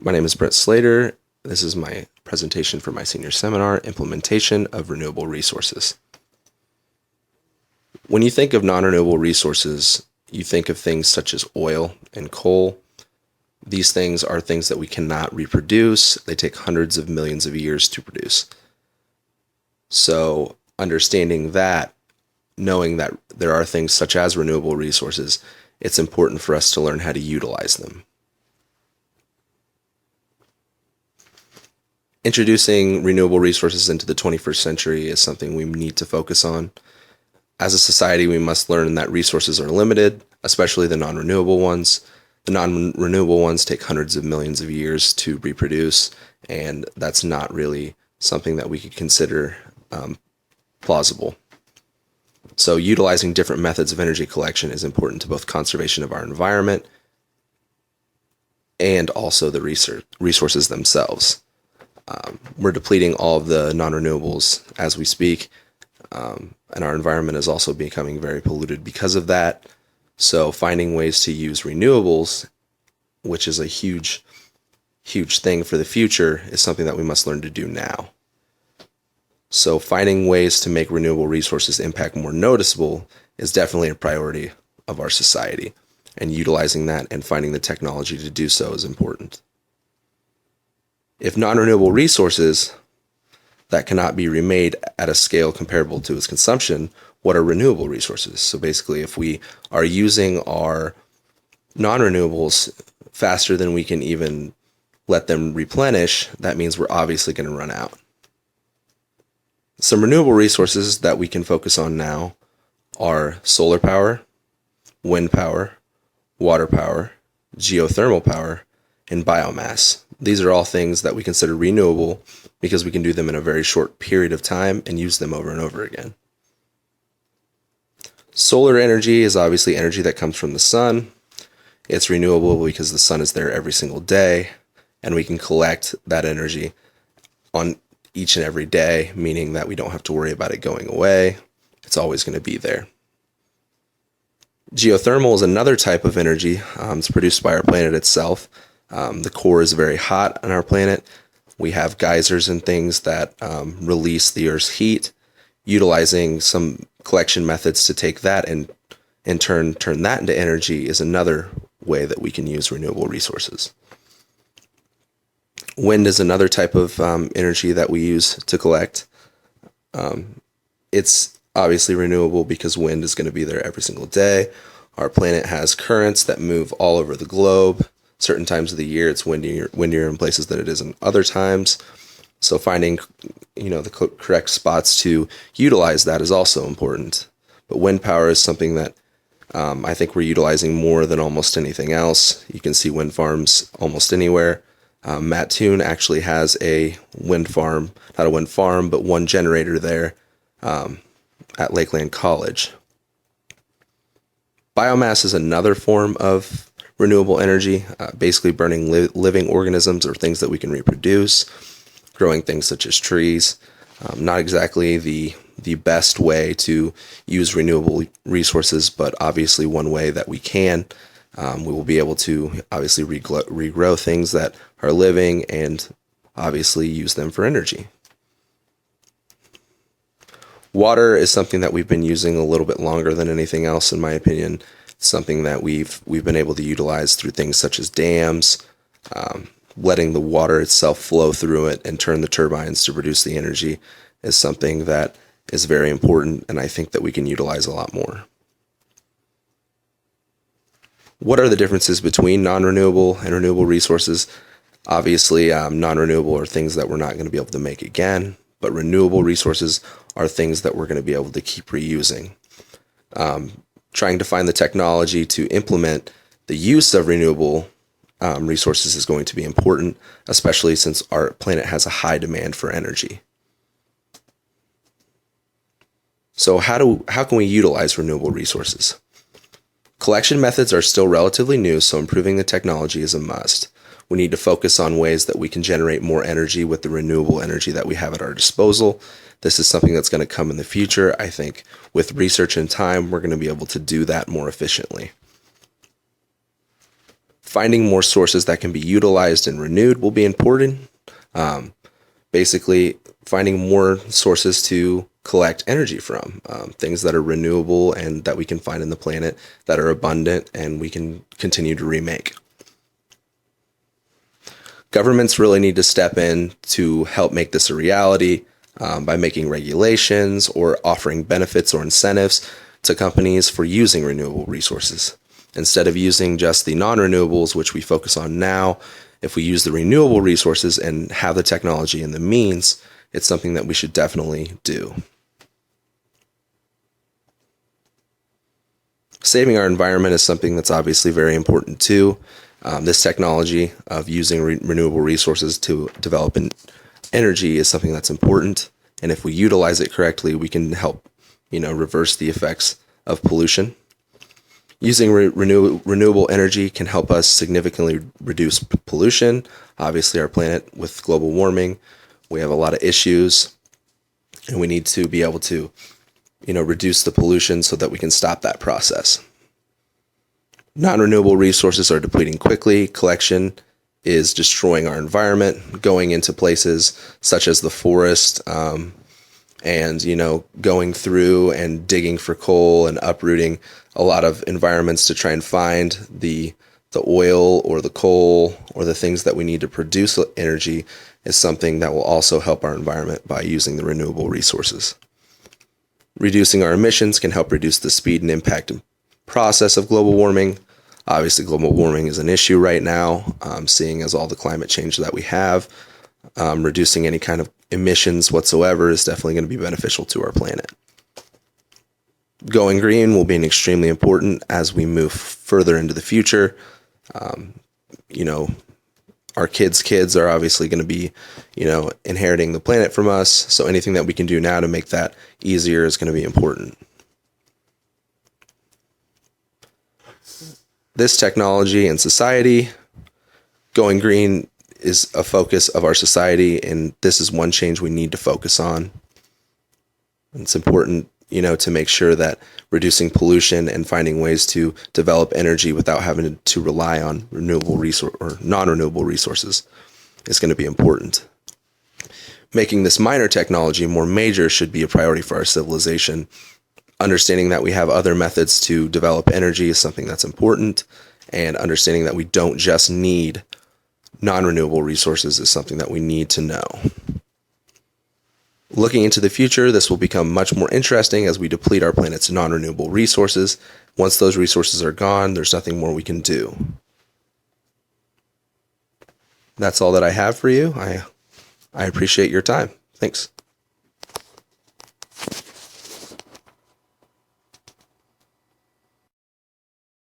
My name is Brett Slater. This is my presentation for my senior seminar, Implementation of Renewable Resources. When you think of non-renewable resources, you think of things such as oil and coal. These things are things that we cannot reproduce. They take hundreds of millions of years to produce. So understanding that, knowing that there are things such as renewable resources, it's important for us to learn how to utilize them. Introducing renewable resources into the 21st century is something we need to focus on. As a society, we must learn that resources are limited, especially the non-renewable ones. The non-renewable ones take hundreds of millions of years to reproduce, and that's not really something that we could consider plausible. So utilizing different methods of energy collection is important to both conservation of our environment and also the resources themselves. We're depleting all of the non-renewables as we speak, and our environment is also becoming very polluted because of that. So finding ways to use renewables, which is a huge thing for the future, is something that we must learn to do now. So finding ways to make renewable resources impact more noticeable is definitely a priority of our society, and utilizing that and finding the technology to do so is important. If non-renewable resources that cannot be remade at a scale comparable to its consumption, what are renewable resources? So basically, if we are using our non-renewables faster than we can even let them replenish, that means we're obviously going to run out. Some renewable resources that we can focus on now are solar power, wind power, water power, geothermal power, and biomass. These are all things that we consider renewable because we can do them in a very short period of time and use them over and over again. Solar energy is obviously energy that comes from the sun. It's renewable because the sun is there every single day, and we can collect that energy on each and every day, meaning that we don't have to worry about it going away. It's always going to be there. Geothermal is another type of energy. It's produced by our planet itself. The core is very hot on our planet. We have geysers and things that release the Earth's heat. Utilizing some collection methods to take that and in turn turn that into energy is another way that we can use renewable resources. Wind is another type of energy that we use to collect. It's obviously renewable because wind is going to be there every single day. Our planet has currents that move all over the globe. Certain times of the year it's windier in places than it is in other times. So finding, the correct spots to utilize that is also important. But wind power is something that I think we're utilizing more than almost anything else. You can see wind farms almost anywhere. Mattoon actually has a wind farm, not a wind farm, but one generator there at Lakeland College. Biomass is another form of renewable energy, basically burning living organisms or things that we can reproduce, growing things such as trees. Not exactly the best way to use renewable resources, but obviously one way that we can. We will be able to obviously regrow things that are living and obviously use them for energy. Water is something that we've been using a little bit longer than anything else, in my opinion. It's something that we've been able to utilize through things such as dams, letting the water itself flow through it and turn the turbines to produce the energy is something that is very important, and I think that we can utilize a lot more. What are the differences between non-renewable and renewable resources? Obviously, non-renewable are things that we're not going to be able to make again, but renewable resources are things that we're going to be able to keep reusing. Trying to find the technology to implement the use of renewable resources is going to be important, especially since our planet has a high demand for energy. So how can we utilize renewable resources? Collection methods are still relatively new, so improving the technology is a must. We need to focus on ways that we can generate more energy with the renewable energy that we have at our disposal. This is something that's going to come in the future. I think with research and time, we're going to be able to do that more efficiently. Finding more sources that can be utilized and renewed will be important. Basically, finding more sources to collect energy from, things that are renewable and that we can find in the planet that are abundant and we can continue to remake. Governments really need to step in to help make this a reality, by making regulations or offering benefits or incentives to companies for using renewable resources. Instead of using just the non-renewables, which we focus on now, if we use the renewable resources and have the technology and the means, it's something that we should definitely do. Saving our environment is something that's obviously very important too. This technology of using renewable resources to develop energy is something that's important. And if we utilize it correctly, we can help, reverse the effects of pollution. Using renewable energy can help us significantly reduce pollution. Obviously, our planet, with global warming, we have a lot of issues, and we need to be able to, reduce the pollution so that we can stop that process. Non-renewable resources are depleting quickly. Collection is destroying our environment, going into places such as the forest, and going through and digging for coal and uprooting a lot of environments to try and find the oil or the coal or the things that we need to produce energy is something that will also help our environment by using the renewable resources. Reducing our emissions can help reduce the speed and impact and process of global warming. Obviously, global warming is an issue right now, seeing as all the climate change that we have. Reducing any kind of emissions whatsoever is definitely going to be beneficial to our planet. Going green will be extremely important as we move further into the future. Our kids are obviously going to be, inheriting the planet from us. So anything that we can do now to make that easier is going to be important. This technology and society, going green is a focus of our society, and this is one change we need to focus on. It's important, to make sure that reducing pollution and finding ways to develop energy without having to rely on renewable resource or non-renewable resources is going to be important. Making this minor technology more major should be a priority for our civilization. Understanding that we have other methods to develop energy is something that's important, and understanding that we don't just need non-renewable resources is something that we need to know. Looking into the future, this will become much more interesting as we deplete our planet's non-renewable resources. Once those resources are gone, there's nothing more we can do. That's all that I have for you. I appreciate your time. Thanks.